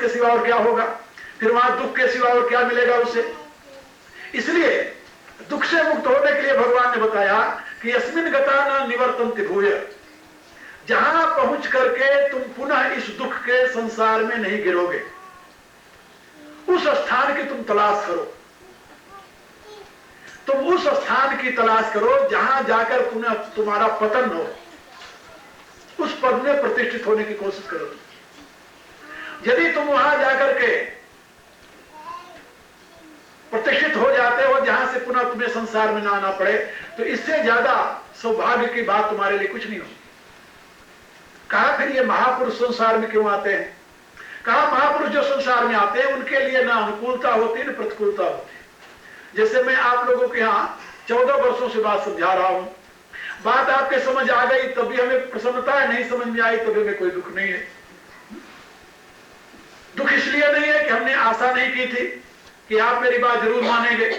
के सिवा और क्या होगा, फिर वहां दुख के सिवा और क्या मिलेगा उसे। इसलिए दुख से मुक्त होने के लिए भगवान ने बताया कि यस्मिन् गता न निवर्तन्ति भूय, जहां पहुंच करके तुम पुनः इस दुख के संसार में नहीं गिरोगे, उस स्थान की तुम तलाश करो। तुम उस स्थान की तलाश करो जहां जाकर पुनः तुम्हारा पतन हो, उस पद में प्रतिष्ठित होने की कोशिश करो। यदि तुम वहां जाकर के प्रतिष्ठित हो जाते हो जहां से पुनः तुम्हें संसार में ना आना पड़े, तो इससे ज्यादा सौभाग्य की बात तुम्हारे लिए कुछ नहीं होगी। कहा फिर ये महापुरुष संसार में क्यों आते हैं? कहा महापुरुष जो संसार में आते हैं उनके लिए ना अनुकूलता होती न प्रतिकूलता होती। जैसे मैं आप लोगों के यहाँ 14 वर्षों से बात समझा रहा हूं, बात आपके समझ आ गई तभी हमें प्रसन्नता है, नहीं समझ में आई तभी हमें कोई दुख नहीं है। दुख इसलिए नहीं है कि हमने आशा नहीं की थी कि आप मेरी बात जरूर मानेंगे।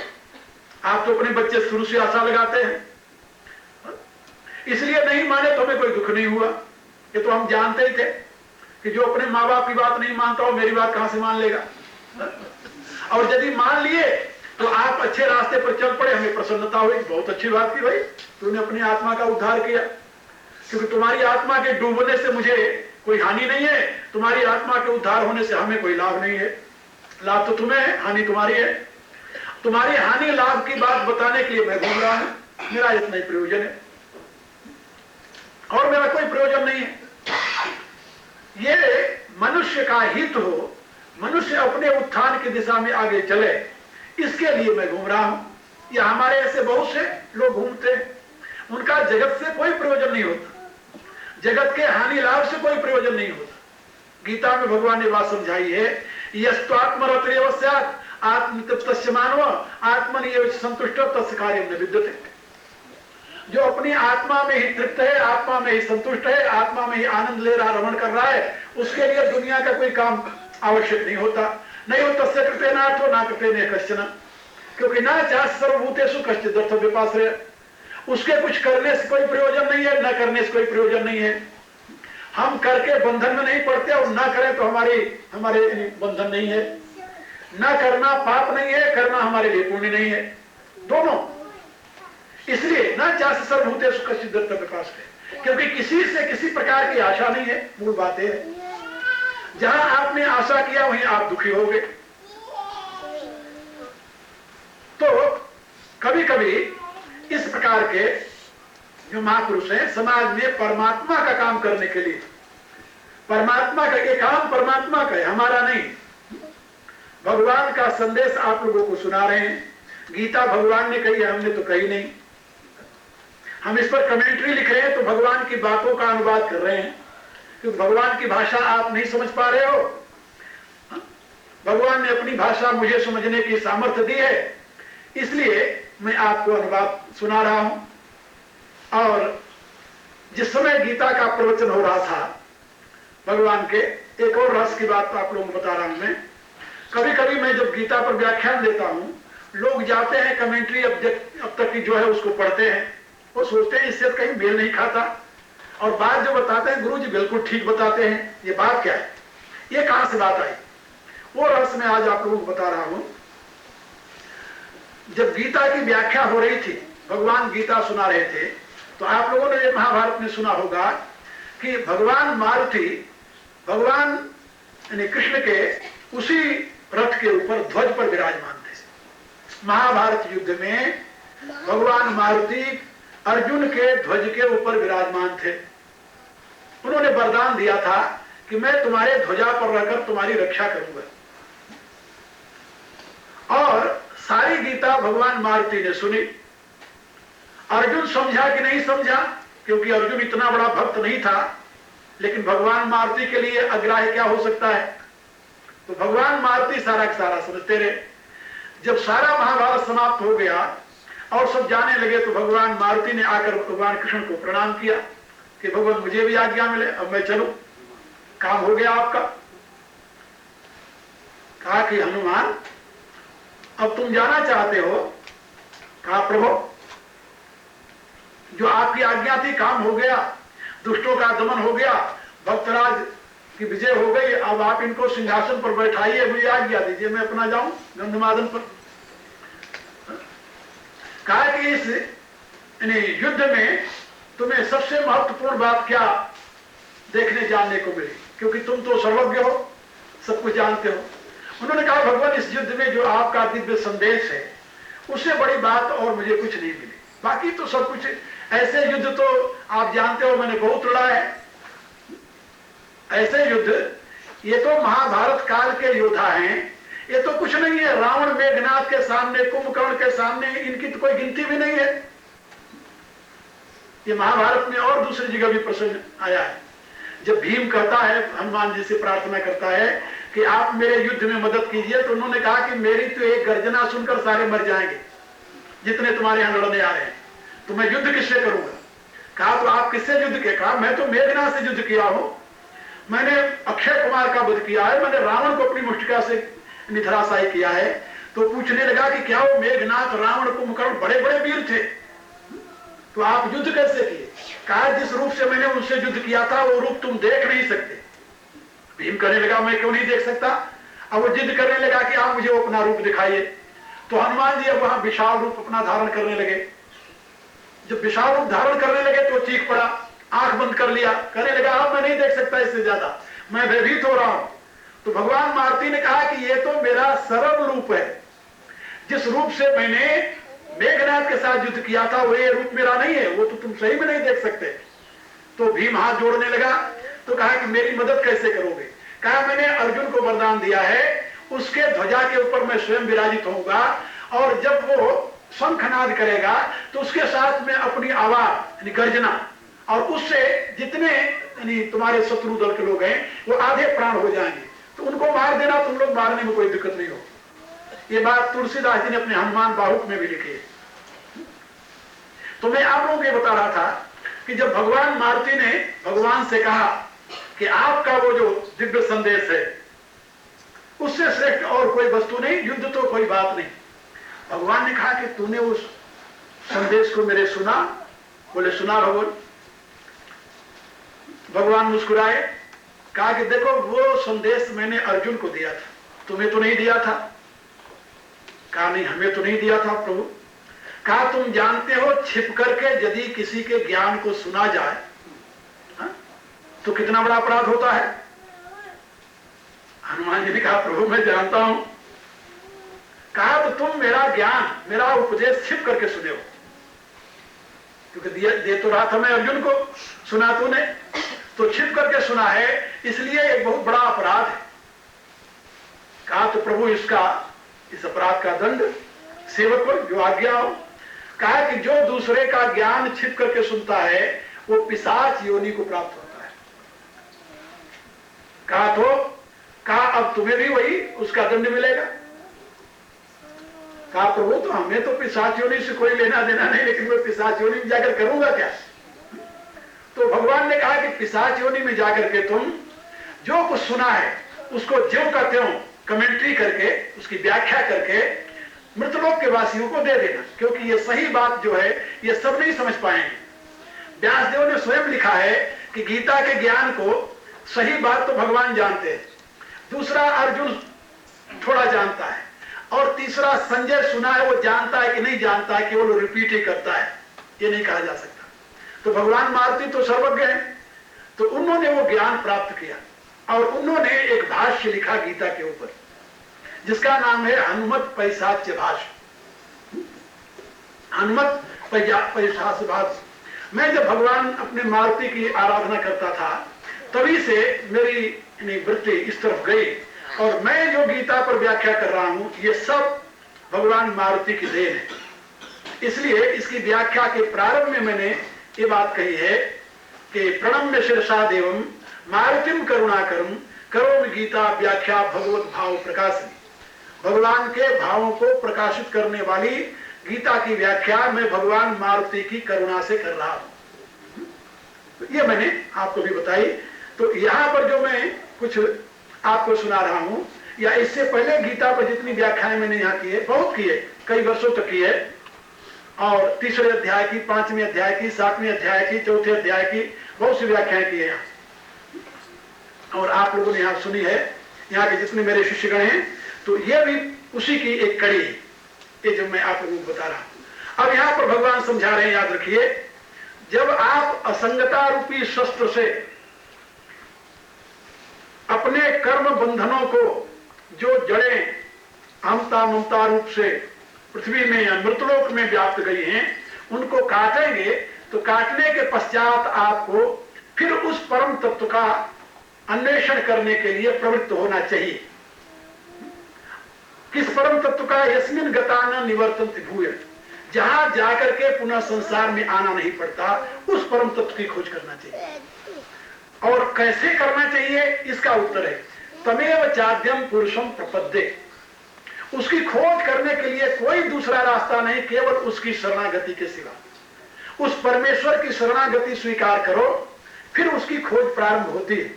आप तो अपने बच्चे शुरू से आशा लगाते हैं, इसलिए नहीं माने तो हमें कोई दुख नहीं हुआ। ये तो हम जानते ही थे कि जो अपने माँ बाप की बात नहीं मानता हो मेरी बात कहां से मान लेगा। और यदि मान लिए तो आप अच्छे रास्ते पर चल पड़े, हमें प्रसन्नता हुई, बहुत अच्छी बात की भाई, तूने अपनी आत्मा का उद्धार किया। क्योंकि तुम्हारी आत्मा के डूबने से मुझे कोई हानि नहीं है, तुम्हारी आत्मा के उद्धार होने से हमें कोई लाभ नहीं है। लाभ तो तुम्हें है, हानि तुम्हारी है। तुम्हारी हानि लाभ की बात बताने के लिए मैं घूम रहा हूं, मेरा इतना ही प्रयोजन है और मेरा कोई प्रयोजन नहीं है। ये मनुष्य का हित हो, मनुष्य अपने उत्थान की दिशा में आगे चले, इसके लिए मैं घूम रहा हूं। या हमारे ऐसे बहुत से लोग घूमते हैं, उनका जगत से कोई प्रयोजन नहीं होता, जगत के हानि लाभ से कोई प्रयोजन नहीं होता। गीता में भगवान ने बात समझाई है, यस्त्वात्मरतिरेव स्यात् आत्मतृप्तस्य मानव आत्मनिएव संतुष्टो तस्य कार्यं न विद्यते। जो अपनी आत्मा में ही तृप्त है, आत्मा में ही संतुष्ट है, आत्मा में ही आनंद ले रहा, रमण कर रहा है, उसके लिए दुनिया का कोई काम आवश्यक नहीं होता। नहीं हो तस्य कृते नार्थो ना कृते ने कश्चन, क्योंकि ना चाह सर्वभूतेषु कश्चित् अर्थ विपाश्रय। उसके कुछ करने से कोई प्रयोजन नहीं है, न करने से कोई प्रयोजन नहीं है। हम करके बंधन में नहीं पड़ते और ना करें तो हमारे बंधन नहीं है। न करना पाप नहीं है, करना हमारे लिए पुण्य नहीं है, दोनों। इसलिए ना चाह सर्वभूतेषु कश्चित् अर्थ विपाश्रय, क्योंकि किसी से किसी प्रकार की आशा नहीं है। मूल बात है, जहां आपने आशा किया वहीं आप दुखी हो गए। तो कभी कभी इस प्रकार के जो महापुरुष हैं समाज में परमात्मा का काम करने के लिए, परमात्मा का ये काम परमात्मा का है, हमारा नहीं। भगवान का संदेश आप लोगों को सुना रहे हैं। गीता भगवान ने कही है, हमने तो कही नहीं। हम इस पर कमेंट्री लिख रहे हैं तो भगवान की बातों का अनुवाद कर रहे हैं, क्योंकि भगवान की भाषा आप नहीं समझ पा रहे हो। भगवान ने अपनी भाषा मुझे समझने की सामर्थ्य दी है, इसलिए मैं आपको अनुवाद सुना रहा हूं। और जिस समय गीता का प्रवचन हो रहा था भगवान के, एक और रस की बात आप लोगों को बता रहा हूं मैं। कभी कभी मैं जब गीता पर व्याख्यान देता हूं, लोग जाते हैं कमेंट्री अब तक की जो है उसको पढ़ते हैं, वो सोचते हैं इससे कहीं मेल नहीं खाता, और बात जो बताते हैं गुरुजी बिल्कुल ठीक बताते हैं। ये बात क्या है, ये कहां से बात आई, वो रस मैं आज आप लोगों को बता रहा हूं। जब गीता की व्याख्या हो रही थी, भगवान गीता सुना रहे थे, तो आप लोगों ने महाभारत में सुना होगा कि भगवान मारुति भगवान यानी कृष्ण के उसी रथ के ऊपर ध्वज पर विराजमान थे। महाभारत युद्ध में भगवान मारुति अर्जुन के ध्वज के ऊपर विराजमान थे। उन्होंने वरदान दिया था कि मैं तुम्हारे ध्वजा पर रहकर तुम्हारी रक्षा करूंगा। और सारी गीता भगवान मारुति ने सुनी। अर्जुन समझा कि नहीं समझा, क्योंकि अर्जुन इतना बड़ा भक्त नहीं था, लेकिन भगवान मारुति के लिए अग्राह्य क्या हो सकता है। तो भगवान मारुति सारा का सारा समझते रहे। जब सारा महाभारत समाप्त हो गया और सब जाने लगे, तो भगवान मारुति ने आकर भगवान कृष्ण को प्रणाम किया कि भगवान मुझे भी आज्ञा मिले, अब मैं चलूं, काम हो गया आपका। कहा कि हनुमान अब तुम जाना चाहते हो। कहा प्रभु जो आपकी आज्ञा थी काम हो गया, दुष्टों का दमन हो गया, भक्तराज कि विजय हो गई, अब आप इनको सिंहासन पर बैठाइए, मुझे आज्ञा दीजिए, मैं अपना जाऊं गंधमादन पर। कहा कि इस युद्ध में तुम्हें सबसे महत्वपूर्ण बात क्या देखने जानने को मिली, क्योंकि तुम तो सर्वज्ञ हो, सब कुछ जानते हो। उन्होंने कहा भगवान इस युद्ध में जो आपका दिव्य संदेश है उससे बड़ी बात और मुझे कुछ नहीं मिली, बाकी तो सब कुछ। ऐसे युद्ध तो आप जानते हो मैंने बहुत लड़ा है, ऐसे युद्ध, ये तो महाभारत काल के योद्धा हैं, ये तो कुछ नहीं है। रावण मेघनाथ के सामने, कुंभकर्ण के सामने इनकी तो कोई गिनती भी नहीं है। ये महाभारत में और दूसरी जगह भी प्रसंग आया है, जब भीम कहता है हनुमान जी से प्रार्थना करता है कि आप मेरे युद्ध में मदद कीजिए, तो उन्होंने कहा कि मेरी तो एक गर्जना सुनकर सारे मर जाएंगे जितने तुम्हारे यहां लड़ने आ रहे हैं, तो मैं युद्ध किससे करूंगा। कहा तो आप किससे युद्ध किया? कहा मैं तो मेघनाथ से युद्ध किया हूं, मैंने अक्षय कुमार का वध किया है, मैंने रावण को अपनी मुष्टिका से निधराशायी किया है। तो पूछने लगा कि क्या वो मेघनाथ, रावण, कुंभकर्ण बड़े बड़े वीर थे, तो आप युद्ध कैसे किए? कहा जिस रूप से मैंने उनसे युद्ध किया था वो रूप तुम देख नहीं सकते। भीम कहने लगा मैं क्यों नहीं देख सकता? अब वो जिद करने लगा कि आप मुझे अपना रूप दिखाइए। तो हनुमान जी अब वहां विशाल रूप अपना धारण करने लगे। जब विशाल रूप धारण करने लगे तो चीख पड़ा, आंख बंद कर लिया, कहने लगा अब मैं नहीं देख सकता इससे ज्यादा, मैं भयभीत हो रहा हूं। तो भगवान मारुति ने कहा कि ये तो मेरा सरल रूप है, जिस रूप से मैंने मेघनाथ के साथ युद्ध किया था वो ये रूप मेरा नहीं है, वो तो तुम सही में नहीं देख सकते। तो भीम हाथ जोड़ने लगा, तो कहा कि मेरी मदद कैसे करोगे? कहा मैंने अर्जुन को वरदान दिया है, उसके ध्वजा के ऊपर मैं स्वयं विराजित होऊंगा, और जब वो शंखनाद करेगा तो उसके साथ में अपनी आवाज यानी गर्जना, और उससे जितने यानी तुम्हारे शत्रु दल के लोग हैं वो आधे प्राण हो जाएंगे, तो उनको मार देना, तुम लोग मारने में कोई दिक्कत नहीं हो। ये बात तुलसीदास जी ने अपने हनुमान बाहुक में भी लिखी है। तो मैं आप लोगों को बता रहा था कि जब भगवान मारुति ने भगवान से कहा कि आपका वो जो दिव्य संदेश है उससे श्रेष्ठ और कोई वस्तु नहीं, युद्ध तो कोई बात नहीं। भगवान ने कहा कि तूने उस संदेश को मेरे सुना? बोले सुना भगवान। भगवान मुस्कुराए, कहा कि देखो वो संदेश मैंने अर्जुन को दिया था, तुम्हें तो नहीं दिया था। कहा नहीं हमें तो नहीं दिया था प्रभु। कहा तुम जानते हो छिप करके यदि किसी के ज्ञान को सुना जाए तो कितना बड़ा अपराध होता है। हनुमान जी ने कहा प्रभु मैं जानता हूं। कहा तो तुम मेरा ज्ञान, मेरा उपदेश छिप करके सुने हो, क्योंकि दे तो रहा था मैं अर्जुन को, सुना तूने तो छिप करके सुना है, इसलिए एक बहुत बड़ा अपराध है। कहा तो प्रभु इस अपराध का दंड सेवक को जो आज्ञा हो। कहा कि जो दूसरे का ज्ञान छिप करके सुनता है वो पिशाच योनि को प्राप्त होता है। कहा अब तुम्हें भी वही उसका दंड मिलेगा। कहा प्रभु तो हमें तो पिशाच योनि से कोई लेना देना नहीं, लेकिन मैं पिशाच योनि में जाकर करूंगा क्या? तो भगवान ने कहा कि पिशाच योनि में जाकर के तुम जो कुछ सुना है उसको ज्यों का त्यों कमेंट्री करके, उसकी व्याख्या करके मृतलोक के वासियों को दे देना, क्योंकि ये सही बात जो है ये सब नहीं समझ पाएंगे। व्यासदेव ने स्वयं लिखा है कि गीता के ज्ञान को सही बात तो भगवान जानते हैं, दूसरा अर्जुन थोड़ा जानता है, और तीसरा संजय सुना है वो जानता है कि नहीं जानता है, केवल रिपीट ही करता है, ये नहीं कहा जा सकता। तो भगवान मारुति तो सर्वज्ञ है, तो उन्होंने वो ज्ञान प्राप्त किया और उन्होंने एक भाष्य लिखा गीता के ऊपर जिसका नाम है हनुमत पैशाच्य भाष्य। हनुमत पैशाच्य भाष्य। मैं जब भगवान अपने मारुति की आराधना करता था तभी से मेरी वृत्ति इस तरफ गई, और मैं जो गीता पर व्याख्या कर रहा हूं ये सब भगवान मारुति की देन है। इसलिए इसकी व्याख्या के प्रारंभ में मैंने ये बात कही है कि प्रणम्य शिरसा देवम मारुतिम करुणाकरम करोमि गीता व्याख्या भगवत भाव प्रकाशनी। भगवान के भावों को प्रकाशित करने वाली गीता की व्याख्या मैं भगवान मारुति की करुणा से कर रहा हूं। तो ये मैंने आपको भी बताई। तो यहां पर जो मैं कुछ आपको सुना रहा हूं, या इससे पहले गीता पर जितनी व्याख्याएं मैंने यहाँ की है, बहुत की है, कई वर्षों तक की है, और तीसरे अध्याय की, 5वें अध्याय की, 7वें अध्याय की, 4थे अध्याय की बहुत सी व्याख्याएं की है यहाँ। और आप लोगों ने यहाँ सुनी है, यहाँ के जितने मेरे शिष्यगण हैं, तो ये भी उसी की एक कड़ी है, ये जो मैं आप लोगों को बता रहा हूं। अब यहां पर भगवान समझा रहे हैं, याद रखिए, जब आप असंगता रूपी शस्त्र से अपने कर्म बंधनों को, जो जड़ें अहंता ममता रूप से पृथ्वी में या मृतलोक में व्याप्त गई हैं, उनको काटेंगे, तो काटने के पश्चात आपको फिर उस परम तत्व का अन्वेषण करने के लिए प्रवृत्त होना चाहिए। किस परम तत्व का? यस्मिन गता न निवर्तन्ति भूय, जहां जाकर के पुनः संसार में आना नहीं पड़ता, उस परम तत्व की खोज करना चाहिए। और कैसे करना चाहिए, इसका उत्तर है तमेव चाद्यम पुरुषम प्रपद्ये। उसकी खोज करने के लिए कोई दूसरा रास्ता नहीं, केवल उसकी शरणागति के सिवा। उस परमेश्वर की शरणागति स्वीकार करो, फिर उसकी खोज प्रारंभ होती है।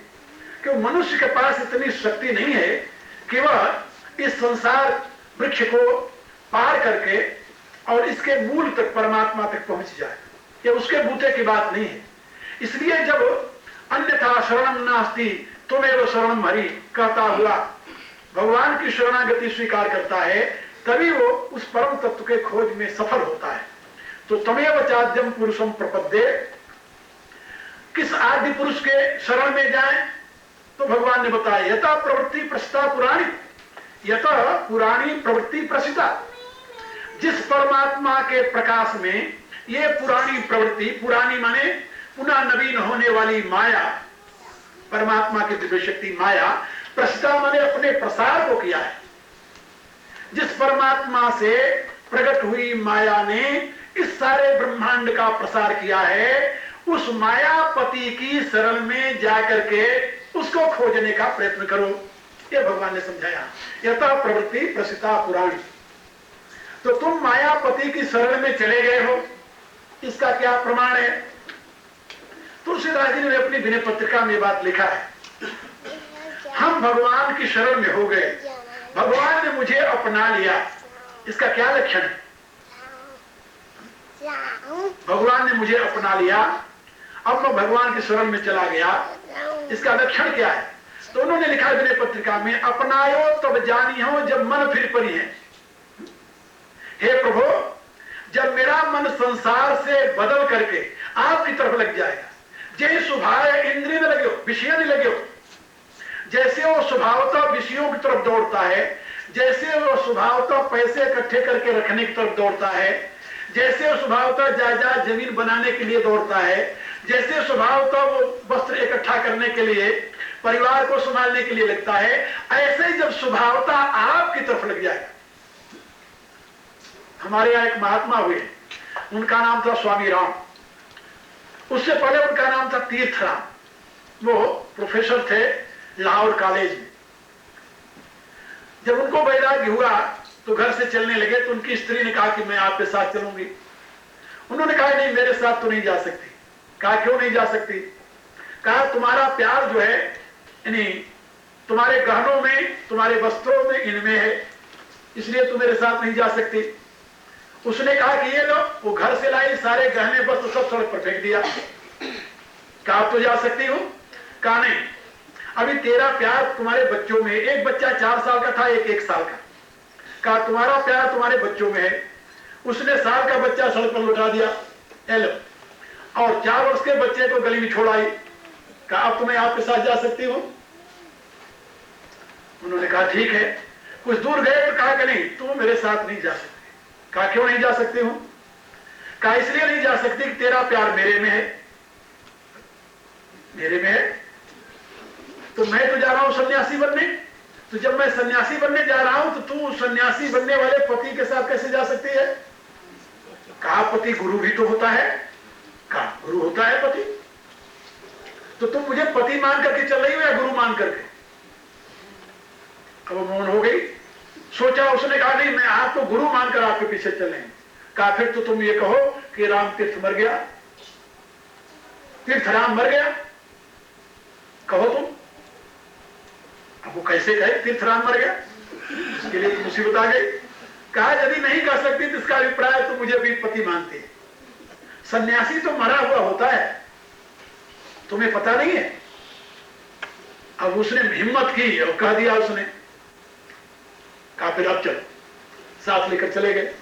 क्यों? मनुष्य के पास इतनी शक्ति नहीं है कि वह इस संसार वृक्ष को पार करके और इसके मूल तक, परमात्मा तक पहुंच जाए। ये उसके बूते की बात नहीं है। इसलिए जब अन्यथा शरणम नास्ति त्वमेव शरणम हरि कहता हुआ भगवान की शरणागति स्वीकार करता है, तभी वो उस परम तत्व के खोज में सफल होता है। तो तमेव चाद्यम पुरुषम प्रपद्ये, किस आदि पुरुष के शरण में जाए? तो भगवान ने बताया यथा प्रवृत्ति प्रसिता पुराणी, यथा पुराणी प्रवृत्ति प्रसिता। जिस परमात्मा के प्रकाश में ये पुरानी प्रवृत्ति, पुरानी माने पुनः नवीन होने वाली माया, परमात्मा की दिव्य शक्ति माया, प्रसिता माने अपने प्रसार को किया है। जिस परमात्मा से प्रकट हुई माया ने इस सारे ब्रह्मांड का प्रसार किया है, उस मायापति की शरण में जाकर के उसको खोजने का प्रयत्न करो। ये भगवान ने समझाया, यथा प्रवृत्ति प्रसिता पुराणी। तो तुम मायापति की शरण में चले गए हो, इसका क्या प्रमाण है? तुलसीदास जी ने अपनी विनय पत्रिका में बात लिखा है, हम भगवान की शरण में हो गए, भगवान ने मुझे अपना लिया, इसका क्या लक्षण है? भगवान ने मुझे अपना लिया, अब मैं भगवान की शरण में चला गया, इसका लक्षण क्या है? तो उन्होंने लिखा विनय पत्रिका में, अपनायो तब जानी हो जब मन फिर परी है। हे प्रभु, जब मेरा मन संसार से बदल करके आपकी तरफ लग जाएगा, जैसे स्वभाव इंद्रिय न लगे, विषय नहीं लगे, जैसे वो स्वभावतः विषयों की तरफ दौड़ता है, जैसे वो स्वभावतः पैसे इकट्ठे करके रखने की तरफ दौड़ता है, जैसे वो स्वभावतः जायदाद जमीन बनाने के लिए दौड़ता है, जैसे स्वभावतः वो वस्त्र इकट्ठा करने के लिए, परिवार को संभालने के लिए लगता है, ऐसे ही जब स्वभावतः आपकी तरफ लग जाएगा। हमारे यहाँ एक महात्मा हुए, उनका नाम था स्वामी राम, उससे पहले उनका नाम था तीर्थराम। वो प्रोफेसर थे लाहौर कॉलेज में। जब उनको वैराग्य हुआ तो घर से चलने लगे, तो उनकी स्त्री ने कहा कि मैं आपके साथ चलूंगी। उन्होंने कहा नहीं, मेरे साथ तो नहीं जा सकती। कहा क्यों नहीं जा सकती? कहा तुम्हारा प्यार जो है यानी तुम्हारे गहनों में, तुम्हारे वस्त्रों में, इनमें है, इसलिए तुम मेरे साथ नहीं जा सकती। उसने कहा कि ये लो, वो घर से लाई सारे गहने वस्त्र सब सड़क पर फेंक दिया। कहा आप तो जा सकती हो? कहा नहीं, अभी तेरा प्यार तुम्हारे बच्चों में, एक बच्चा 4 साल का था, एक 1 साल का। कहा तुम्हारा प्यार तुम्हारे बच्चों में है। उसने साल का बच्चा सड़क पर लुटा दिया, लो, और 4 वर्ष के बच्चे को गली में छोड़ आई। कहा अब तुम्हें आपके साथ जा सकती हूं? उन्होंने कहा ठीक है। कुछ दूर गए तो कहा कि नहीं, तुम मेरे साथ नहीं जा सकती। कहा क्यों नहीं जा सकती हूं? कहा इसलिए नहीं जा सकती कि तेरा प्यार मेरे में है। मेरे में है तो मैं तो जा रहा हूं सन्यासी बनने, तो जब मैं सन्यासी बनने जा रहा हूं तो तू सन्यासी बनने वाले पति के साथ कैसे जा सकती है? कहा पति गुरु भी तो होता है। कहा गुरु होता है पति, तो तुम मुझे पति मान करके चल रही हो या गुरु मान करके? अब वो मौन हो गई। सोचा, उसने कहा नहीं, मैं आपको गुरु मानकर आपके पीछे चलेंगे। कहा फिर तो तुम ये कहो कि राम तीर्थ मर गया, तीर्थराम मर गया, कहो तुम। अब वो कैसे कहे तीर्थराम मर गया? इसके लिए तो मुसीबत आ गई। कहा यदि नहीं कर सकती तो इसका अभिप्राय तो मुझे भी पति मानती है। सन्यासी तो मरा हुआ होता है, तुम्हें पता नहीं है? अब उसने हिम्मत की और कह दिया, उसने कहा फिर अब चलो, साथ लेकर चले गए।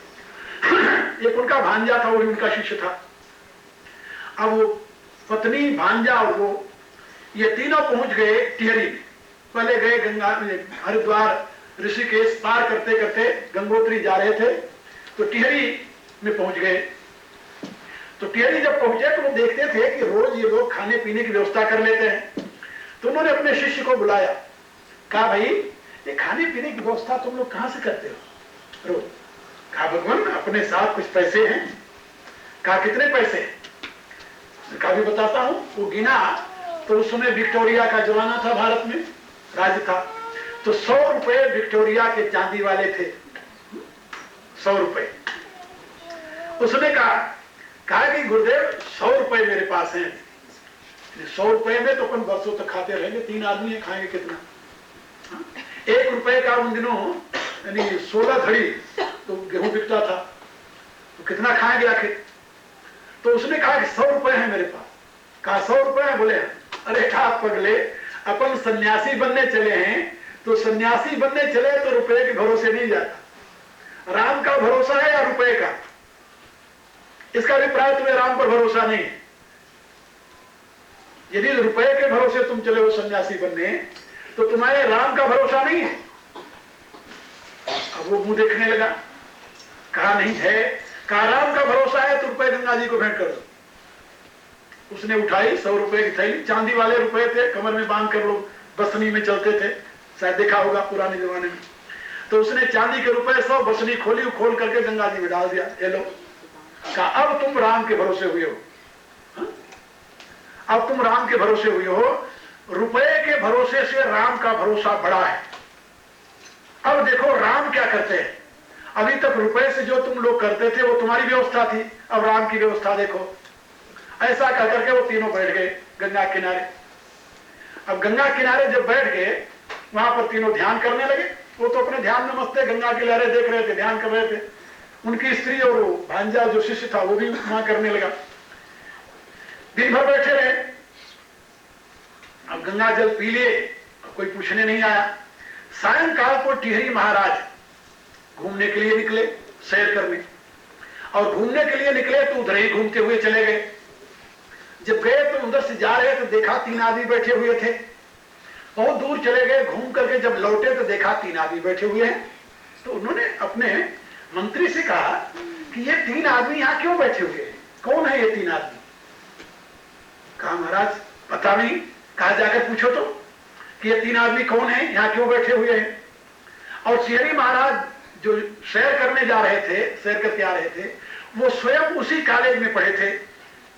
एक उनका भांजा था, वो भी उनका शिष्य था। अब वो पत्नी, भांजा और वो, ये तीनों पहुंच गए टिहरी। पहले गए गंगा, हरिद्वार ऋषिकेश पार करते करते गंगोत्री जा रहे थे, तो टिहरी में पहुंच गए। तो टिहरी जब पहुंचे तो वो देखते थे कि रोज ये लोग खाने पीने की व्यवस्था कर लेते हैं। तो उन्होंने अपने शिष्य को बुलाया, कहा भाई ये खाने पीने की व्यवस्था तुम लोग कहां से करते हो रोज? कहा भगवान अपने साथ कुछ पैसे हैं। कहा कितने पैसे? कहा भी बताता हूं। वो गिना तो उस समय विक्टोरिया का जमाना था, भारत में राज्य था, तो 100 रुपए विक्टोरिया के चांदी वाले थे, 100 रुपए। उसने कहा कि गुरुदेव 100 रुपए मेरे पास हैं, 100 रुपए में तो अपन वर्षों तक खाते रहेंगे, 3 आदमी है, खाएंगे कितना? 1 रुपए का उन दिनों यानी 16 घड़ी तो गेहूं बिकता था, तो कितना खाएंगे आखिर? तो उसने कहा कि 100 रुपए है मेरे पास। कहा 100 रुपए है? बोले अरे आप पगले, अपन सन्यासी बनने चले हैं, तो सन्यासी बनने चले तो रुपए के भरोसे नहीं जाता। राम का भरोसा है या रुपए का? इसका अभिप्राय तुम्हें राम पर भरोसा नहीं है। यदि रुपए के भरोसे तुम चले हो सन्यासी बनने, तो तुम्हारे राम का भरोसा नहीं है। अब वो मुंह देखने लगा, कहा नहीं है। कहा राम का भरोसा है तो रुपए गंगा जी को भेंट कर दो। उसने उठाई 100 रुपए की थैली, चांदी वाले रुपए थे, कमर में बांध कर लोग बसनी में चलते थे, शायद देखा होगा पुराने जमाने में। तो उसने चांदी के रुपए 100 बसनी खोली, खोल करके गंगा जी में डाल दिया, ये लो। कहा अब तुम राम के भरोसे हुए हो, अब तुम राम के भरोसे हुए हो। रुपए के भरोसे से राम का भरोसा बड़ा है। अब देखो राम क्या करते हैं। अभी तक रुपए से जो तुम लोग करते थे वो तुम्हारी व्यवस्था थी, अब राम की व्यवस्था देखो। ऐसा कह करके वो तीनों बैठ गए गंगा किनारे। अब गंगा किनारे जब बैठ गए, वहां पर तीनों ध्यान करने लगे। वो तो अपने ध्यान में मस्त थे, गंगा की लहरें देख रहे थे, ध्यान कर रहे थे। उनकी स्त्री और वो भांजा जो शिष्य था वो भी वहां करने लगा। दिन भर बैठे रहे। अब गंगा जल पी लिए, कोई पूछने नहीं आया। सायंकाल को टिहरी महाराज घूमने के लिए निकले, सैर करने। और घूमने के लिए निकले तो उधर ही घूमते हुए चले गए। जब गए तो उधर से जा रहे तो देखा 3 आदमी बैठे हुए थे। बहुत दूर चले गए, घूम करके जब लौटे तो देखा 3 आदमी बैठे हुए हैं। तो उन्होंने अपने मंत्री से कहा कि ये 3 आदमी यहाँ क्यों बैठे हुए हैं, कौन है ये 3 आदमी? कहा महाराज पता नहीं। कहा जाकर पूछो तो कि ये 3 आदमी कौन है, यहाँ क्यों बैठे हुए हैं। और श्री महाराज जो सैर करने जा रहे थे, सैर करके आ रहे थे, वो स्वयं उसी कॉलेज में पढ़े थे,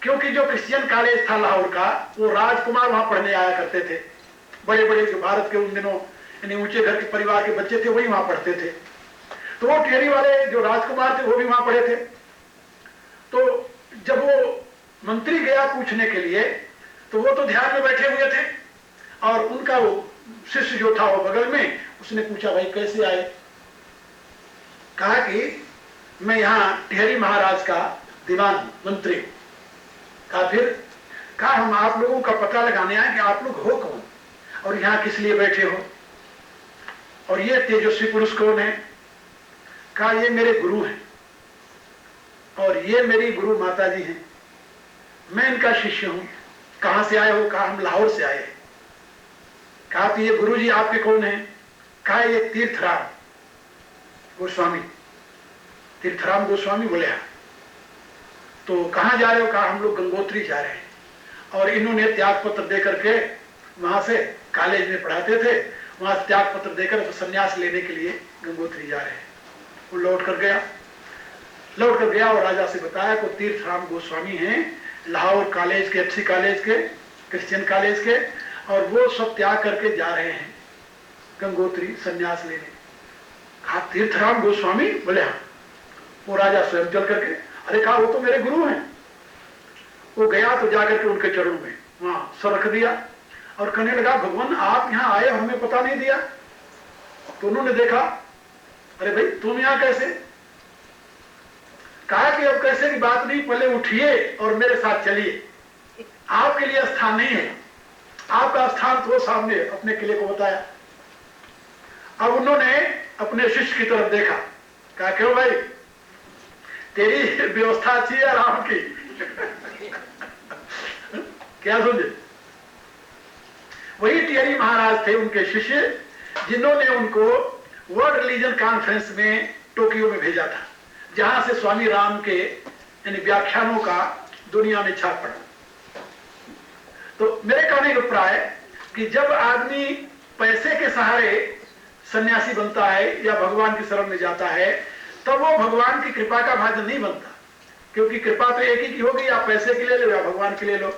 क्योंकि जो क्रिश्चियन कॉलेज था लाहौर का, वो राजकुमार वहां पढ़ने आया करते थे। बड़े बड़े जो भारत के उन दिनों यानी ऊंचे घर के परिवार के बच्चे थे वही वहां पढ़ते थे। तो वो टिहरी वाले जो राजकुमार थे वो भी वहां पढ़े थे। तो जब वो मंत्री गया पूछने के लिए तो वो तो ध्यान में बैठे हुए थे, और उनका वो शिष्य जो था वो बगल में, उसने पूछा भाई कैसे आए? कहा कि मैं यहाँ टिहरी महाराज का दीवान मंत्री। कहा फिर? कहा हम आप लोगों का पता लगाने आए कि आप लोग हो कौन और यहाँ किस लिए बैठे हो, और ये तेजस्वी पुरुष कौन है? कहा ये मेरे गुरु हैं और ये मेरी गुरु माता जी हैं, मैं इनका शिष्य हूं। कहां से आए हो? कहा हम लाहौर से आए हैं। कहा तो ये गुरु जी आपके कौन हैं? कहा ये तीर्थराम गोस्वामी। तीर्थराम गोस्वामी बोले हाँ। तो कहां जा रहे हो? कहा हम लोग गंगोत्री जा रहे हैं, और इन्होंने त्याग पत्र दे करके वहां से, कॉलेज में पढ़ाते थे, वहां से त्याग पत्र देकर तो संन्यास लेने के लिए गंगोत्री जा रहे हैं। वो लौट कर गया और राजा से बताया को तीर्थराम गोस्वामी हैं, लाहौर कॉलेज के, अच्छी कॉलेज के, क्रिश्चियन कॉलेज के, और वो सब त्याग करके जा रहे हैं गंगोत्री संन्यास लेने। कहा तीर्थराम गोस्वामी? बोले हाँ। वो राजा स्वयं चल करके, अरे कहा वो तो मेरे गुरु हैं। वो गया तो जाकर के उनके चरणों में वहां सर रख दिया और कहने लगा भगवान आप यहाँ आए, हमें पता नहीं दिया। तो उन्होंने देखा, अरे भाई तुम यहाँ कैसे? कहा कि अब कैसे की बात नहीं, पहले उठिए और मेरे साथ चलिए, आपके लिए स्थान नहीं है, आपका स्थान तो सामने अपने किले को बताया। अब उन्होंने अपने शिष्य की तरफ देखा, कहा क्यों भाई, तेरी व्यवस्था अच्छी है राम की? क्या समझे? वही टिहरी महाराज थे उनके शिष्य, जिन्होंने उनको वर्ल्ड रिलीजन कॉन्फ्रेंस में टोक्यो में भेजा था, जहां से स्वामी राम के यानी व्याख्यानों का दुनिया में छाप पड़ा। तो मेरे कहने का अभिप्राय कि जब आदमी पैसे के सहारे सन्यासी बनता है या भगवान की शरण में जाता है, तब वो भगवान की कृपा का भाजन नहीं बनता, क्योंकि कृपा तो एक ही की होगी, या पैसे की ले लो या भगवान की ले लो।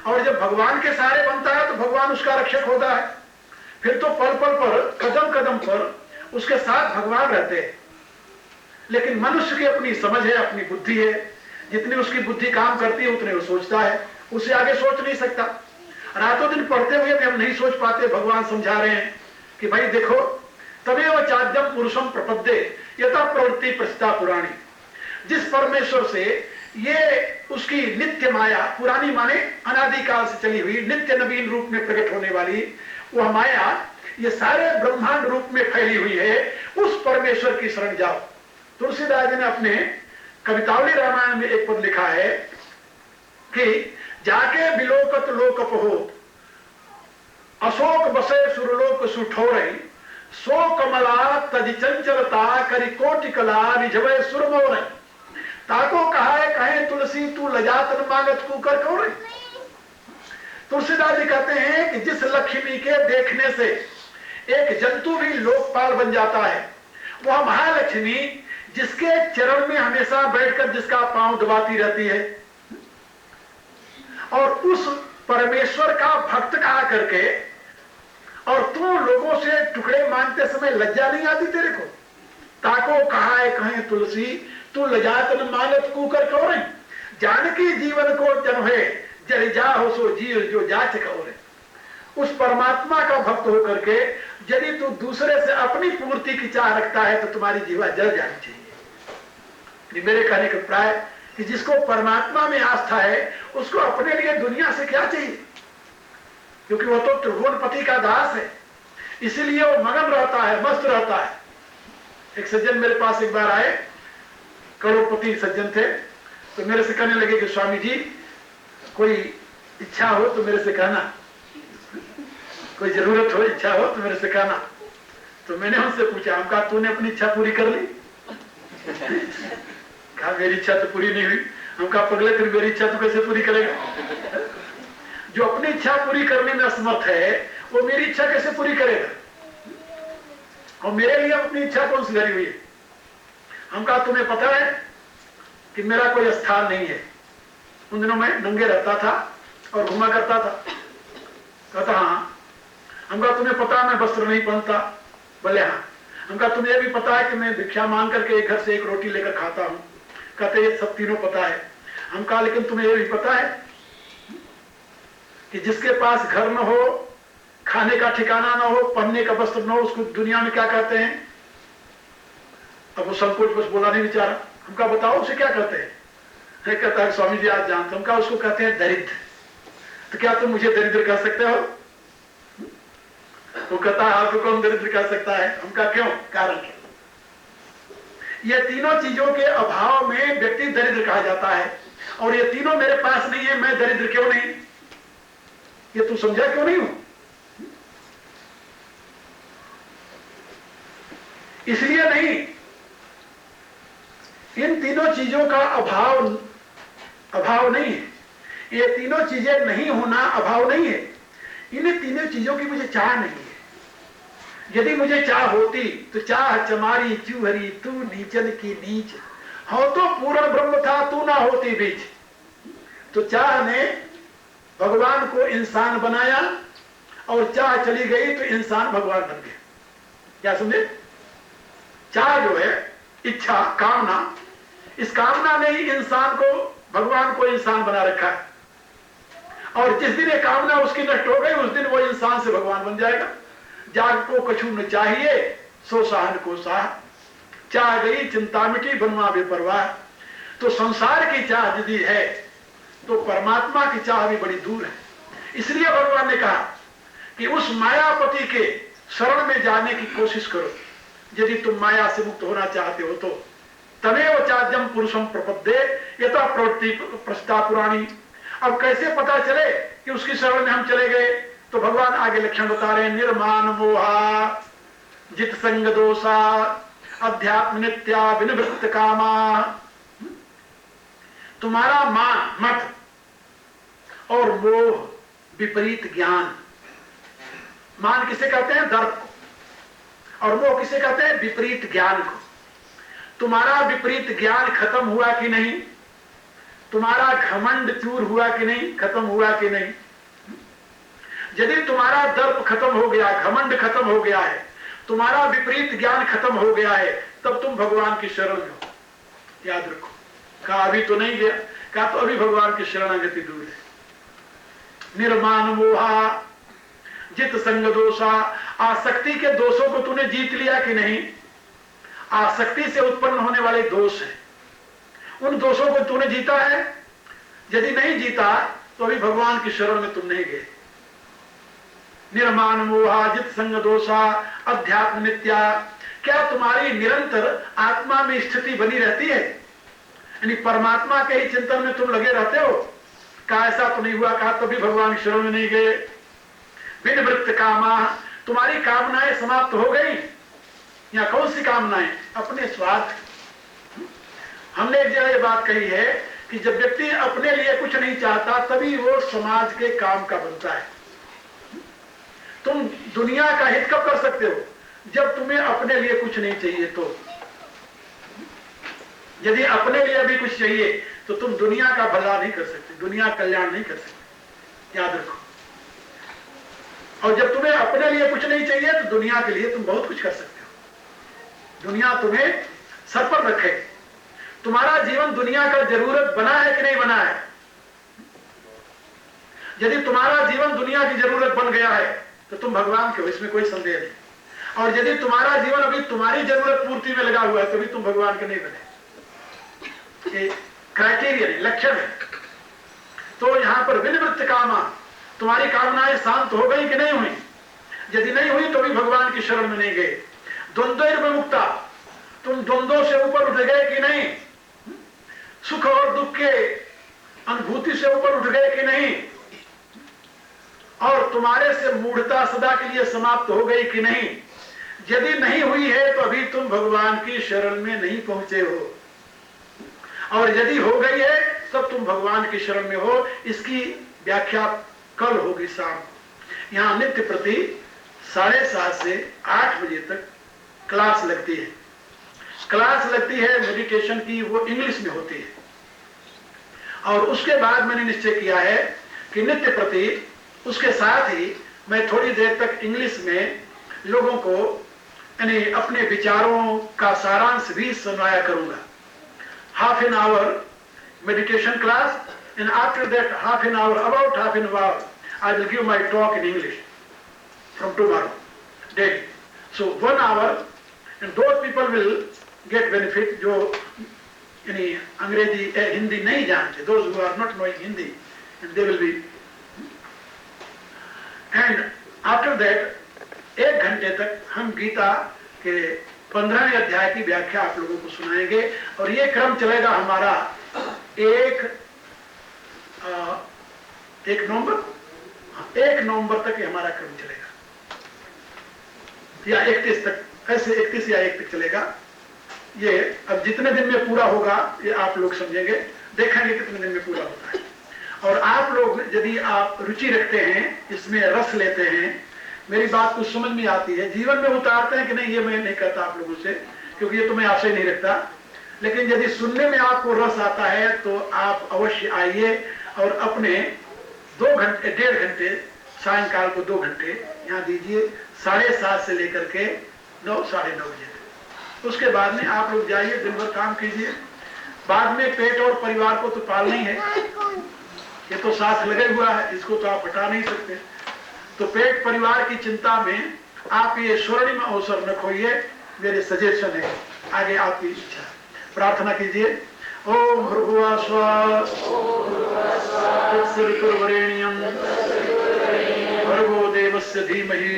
और जब भगवान के सहारे बनता है तो भगवान उसका रक्षक होता है, फिर तो पल पल पर, कदम कदम पर उसके साथ भगवान रहते हैं। लेकिन मनुष्य की अपनी समझ है, अपनी बुद्धि है, जितनी उसकी बुद्धि काम करती है उतने वो सोचता है, उससे आगे सोच नहीं सकता। रातों दिन पढ़ते हुए भी हम नहीं सोच पाते। भगवान समझा रहे हैं कि भाई देखो, तमेव चाद्यम पुरुषम प्रपद्ये यथा प्रवृत्ति प्रस्ता पुराणी। जिस परमेश्वर से ये उसकी नित्य माया, पुरानी माने अनादिकाल से चली हुई, नित्य नवीन रूप में प्रकट होने वाली वह माया ये सारे ब्रह्मांड रूप में फैली हुई है, उस परमेश्वर की शरण जाओ। तुलसीदास जी ने अपने कवितावली रामायण में एक पद लिखा है कि जाके बिलोकत लोकप हो, अशोक बसे सुरलोक सुठोरे, सो कमला तज चंचलता करी कोटि कला रिझवे सुरमोरे। ताको कहा है कहे तुलसी तू लजातन मांगत कुकर कौरे। तुलसीदास जी कहते हैं कि जिस लक्ष्मी के देखने से एक जंतु भी लोकपाल बन जाता है, वह महालक्ष्मी जिसके चरण में हमेशा बैठकर जिसका पांव दबाती रहती है, और उस परमेश्वर का भक्त कहा करके और तू लोगों से टुकड़े मांगते समय लज्जा नहीं आती तेरे को? ताको कहा है कहे तुलसी तू लजातन मानत कुकर कौरे। जानकी जीवन को जनहे जल जा हो सो जीव जो जाच कौरे। उस परमात्मा का भक्त होकर के यदि तू दूसरे से अपनी पूर्ति की चाह रखता है तो तुम्हारी जीवा जल जानी चाहिए। मेरे कहने का प्राय कि जिसको परमात्मा में आस्था है उसको अपने लिए दुनिया से क्या चाहिए, क्योंकि वो तो त्रिभुवनपति का दास है, इसीलिए वो मगन रहता है, मस्त रहता है। एक सज्जन मेरे पास एक बार आए, करोड़पति सज्जन थे, तो मेरे से कहने लगे कि स्वामी जी कोई इच्छा हो तो मेरे से कहना, कोई जरूरत हो, इच्छा हो तो मेरे से कहना। तो मैंने उनसे पूछा, हम कहा तूने अपनी इच्छा पूरी कर ली? कहा मेरी इच्छा तो पूरी नहीं हुई। हम कहा पगले फिर मेरी इच्छा तो कैसे पूरी करेगा? जो अपनी इच्छा पूरी करने में असमर्थ है वो मेरी इच्छा कैसे पूरी करेगा? और मेरे लिए अपनी इच्छा कौन सी धरी हुई है? हम कहा तुम्हें पता है कि मेरा कोई स्थान नहीं है। उन दिनों मैं नंगे रहता था और घुमा करता था। कहता हाँ। हम कहा तुम्हें पता मैं वस्त्र नहीं पहनता? बोले हाँ। हम कहा तुम्हें भी पता है कि मैं भिक्षा मांग करके एक घर से एक रोटी लेकर खाता हूं? कहते ये सब तीनों पता है। हम कहा लेकिन तुम्हें यह भी पता है कि जिसके पास घर न हो, खाने का ठिकाना न हो, पहनने का वस्त्र न हो, उसको दुनिया में क्या कहते हैं? अब वो संकोच बस बोला नहीं बेचारा। हम कहा बताओ उसे क्या कहते हैं? कहता है स्वामी जी आज जानते। हम कहा उसको कहते हैं दरिद्र। तो क्या तुम मुझे दरिद्र कह सकते हो? वो कहता है आपको कौन दरिद्र कह सकता है? हम कहा क्यों? कारण क्या? ये तीनों चीजों के अभाव में व्यक्ति दरिद्र कहा जाता है, और ये तीनों मेरे पास नहीं है, मैं दरिद्र क्यों नहीं? ये तू समझा क्यों नहीं हो? इसलिए नहीं, इन तीनों चीजों का अभाव नहीं है। ये तीनों चीजें नहीं होना अभाव नहीं है। इन तीनों चीजों की मुझे चाह नहीं है। यदि मुझे चाह होती तो चाह चमारी चूहरी तू नीचन की नीच, हो तो पूर्ण ब्रह्म था तू ना होती बीच। तो चाह ने भगवान को इंसान बनाया, और चाह चली गई तो इंसान भगवान बन गया। क्या समझे? चाह जो है, इच्छा, कामना, इस कामना ने ही इंसान को, भगवान को इंसान बना रखा है। और जिस दिन ये कामना उसकी नष्ट हो गई, उस दिन वो इंसान से भगवान बन जाएगा। जाग को कछु न चाहिए सो साहन को साह, चाह गई चिंता मिटी बनवा बेपरवाह। तो संसार की चाह यदि है तो परमात्मा की चाह भी बड़ी दूर है। इसलिए भगवान ने कहा कि उस मायापति के शरण में जाने की कोशिश करो। यदि तुम माया से मुक्त होना चाहते हो तो तमेव चाद्यम पुरुषम प्रपद्ये यथा प्रवृत्ति प्रस्ता पुराणी। अब कैसे पता चले कि उसकी शरण में हम चले गए? तो भगवान आगे लक्षण बता रहे हैं, निर्मान मोहा जित संग दोषा अध्यात्म नित्या विनिवृत्त कामा। तुम्हारा मान मत और मोह विपरीत ज्ञान। मान किसे कहते हैं? दर्प को। और मोह किसे कहते हैं? विपरीत ज्ञान को। तुम्हारा विपरीत ज्ञान खत्म हुआ कि नहीं? तुम्हारा घमंड चूर हुआ कि नहीं? खत्म हुआ कि नहीं? यदि तुम्हारा दर्प खत्म हो गया, घमंड खत्म हो गया है, तुम्हारा विपरीत ज्ञान खत्म हो गया है, तब तुम भगवान की शरण में हो। याद रखो। कहा अभी तो नहीं गया, कहा तो अभी भगवान की शरणागति दूर है। निर्मान मोहा जित संग दोषा। आसक्ति के दोषों को तूने जीत लिया कि नहीं? आसक्ति से उत्पन्न होने वाले दोष है, उन दोषों को तूने जीता है? यदि नहीं जीता तो अभी भगवान की शरण में तुम नहीं गए। निर्मान मोहा जित संग दोषा अध्यात्म नित्या। क्या तुम्हारी निरंतर आत्मा में स्थिति बनी रहती है? यानी परमात्मा के ही चिंतन में तुम लगे रहते हो? कहा ऐसा तो नहीं हुआ। कहा तभी भगवान की शरण में नहीं गए। विनिवृत्त कामा। तुम्हारी कामनाएं समाप्त हो गई। या कौन सी कामनाएं? अपने स्वार्थ। हमने एक जगह ये बात कही है कि जब व्यक्ति अपने लिए कुछ नहीं चाहता तभी वो समाज के काम का बनता है। तुम दुनिया का हित कब कर सकते हो? जब तुम्हें अपने लिए कुछ नहीं चाहिए तो। यदि अपने लिए भी कुछ चाहिए तो तुम दुनिया का भला नहीं कर सकते, दुनिया कल्याण नहीं कर सकते। याद रखो। और जब तुम्हें अपने लिए कुछ नहीं चाहिए तो दुनिया के लिए तुम बहुत कुछ कर सकते हो। दुनिया तुम्हें सर पर रखे। तुम्हारा जीवन दुनिया का जरूरत बना है कि नहीं बना है? यदि तुम्हारा जीवन दुनिया की जरूरत बन गया है तो तुम भगवान के हो, इसमें कोई संदेह नहीं। और यदि तुम्हारा जीवन अभी तुम्हारी जरूरत पूर्ति में लगा हुआ है तो भी तुम भगवान के नहीं बने। ये क्राइटेरिया है, लक्षण है। तो यहां पर विनिवृत्त कामा। तुम्हारी कामनाएं शांत हो गई कि नहीं हुई? यदि नहीं हुई तो भी भगवान की शरण में नहीं गए। द्वंद्व मुक्ता। तुम द्वंद्वों से ऊपर उठ गए कि नहीं? सुख और दुख के अनुभूति से ऊपर उठ गए कि नहीं? और तुम्हारे से मूढ़ता सदा के लिए समाप्त हो गई कि नहीं? यदि नहीं हुई है तो अभी तुम भगवान की शरण में नहीं पहुंचे हो। और यदि हो गई है तब तुम भगवान की शरण में हो। इसकी व्याख्या कल होगी शाम। यहां नित्य प्रति 7:30 से 8 बजे तक क्लास लगती है। क्लास लगती है मेडिटेशन की, वो इंग्लिश में होती है। और उसके बाद मैंने निश्चय किया है कि नित्य प्रति उसके साथ ही मैं थोड़ी देर तक इंग्लिश में लोगों को यानी अपने विचारों का सारांश भी सुनाया करूंगा। half an hour meditation class, and after that half an hour, about half an hour, I will give my talk in English from tomorrow daily. So 1 hour, and those people will get benefit जो यानी अंग्रेजी हिंदी नहीं जानते, those who are not knowing Hindi, and they will be. And after that 1 घंटे तक हम गीता के 15वें अध्याय की व्याख्या आप लोगों को सुनाएंगे। और ये क्रम चलेगा हमारा 1 नवंबर तक ये हमारा क्रम चलेगा, या 31 तक, ऐसे 31 या 1 तक चलेगा। ये अब जितने दिन में पूरा होगा ये आप लोग समझेंगे, देखेंगे कितने दिन में पूरा होता है। और आप लोग यदि आप रुचि रखते हैं, इसमें रस लेते हैं, मेरी बात कुछ समझ में आती है, जीवन में उतारते हैं कि नहीं, ये मैं नहीं कहता आप लोगों से, क्योंकि ये तो मैं आपसे नहीं रखता। लेकिन यदि सुनने में आपको रस आता है तो आप अवश्य आइए और अपने 2 घंटे 1.5 घंटे सायंकाल को 2 घंटे यहाँ दीजिए, 7:30 से लेकर के 9 साढ़े 9 बजे। उसके बाद में आप लोग जाइए, दिन भर काम कीजिए। बाद में पेट और परिवार को तो पालना ही है, ये तो साथ लगे हुआ है, इसको तो आप हटा नहीं सकते। तो पेट परिवार की चिंता में आप ये स्वर्णिम अवसर न खोइए, मेरे सजेशन है। आगे आपकी इच्छा, प्रार्थना कीजिए। ओम भृगुवा स्वरेण्यम भर्गो देव देवस्य धीमहि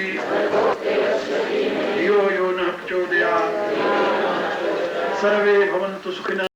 धियो यो नः प्रचोदयात्। सर्वे भवन्तु सुखिनः।